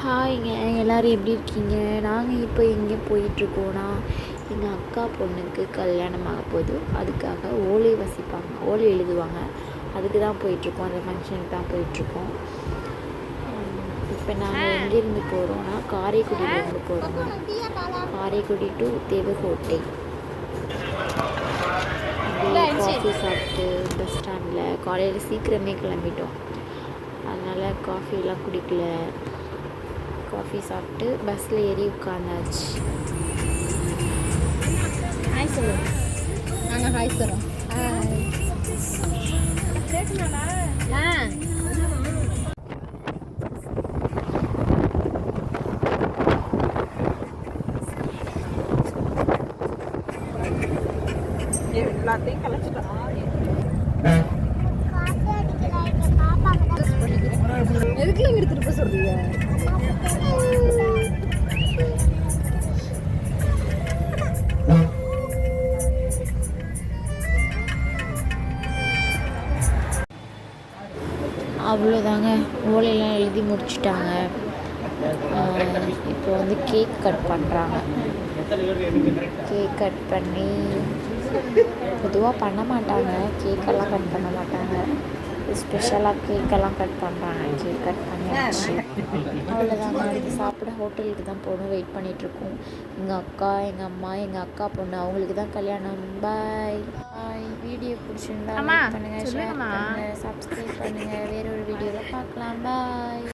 ஹாய்ங்க, எல்லோரும் எப்படி இருக்கீங்க? நாங்கள் இப்போ எங்கே போயிட்டுருக்கோன்னா, எங்கள் அக்கா பொண்ணுக்கு கல்யாணம் ஆக போகுது. அதுக்காக ஓலை வசிப்பாங்க, ஓலை எழுதுவாங்க. அதுக்கு தான் போயிட்டுருக்கோம், அந்த ஃபங்க்ஷனுக்கு தான் போயிட்டுருக்கோம். இப்போ நாங்கள் எங்கேருந்து போகிறோன்னா, காரைக்குடியிலேருந்து போகிறோம். காரைக்குடி டு தேவகோட்டை. அப்படியே காஃபி சாப்பிட்டு பஸ் ஸ்டாண்டில் காலையில் சீக்கிரமே கிளம்பிட்டோம். அதனால் காஃபிலாம் குடிக்கல. காஃபி சாப்பிட்டு பஸ்ஸில் ஏறி உட்காந்தாச்சு. ஹாய் சொல்லுவோம். நாங்கள் ஹாய் சொல்கிறோம். எல்லாத்தையும் கலைச்சிட்டோம். எதுக்குல எடுத்துட்டு போய் சொல்றீங்க? அவ்வளோதாங்க, ஓலையெல்லாம் எழுதி முடிச்சுட்டாங்க. இப்போ வந்து கேக் கட் பண்ணுறாங்க. கேக் கட் பண்ணி பொதுவாக பண்ண மாட்டாங்க, கேக்கெல்லாம் கட் பண்ண மாட்டாங்க. ஸ்பெஷலாக கேக்கெல்லாம் கட் பண்ணுறாங்க. கேக் கட் பண்ணியாச்சு. அவ்வளோதாங்க, அதுக்கு சாப்பிட ஹோட்டலுக்கு தான் போகணும். வெயிட் பண்ணிகிட்ருக்கோம். எங்கள் அக்கா, எங்கள் அம்மா, எங்கள் அக்கா பொண்ணு, அவங்களுக்கு தான் கல்யாணம். பாய் பாய். வீடியோ பிடிச்சிருந்தா லைக் பண்ணுங்கள், ஷேர் பண்ணுங்கள், சப்ஸ்கிரைப் பண்ணுங்கள். வேற ஒரு வீடியோவில் பார்க்கலாம். பாய்.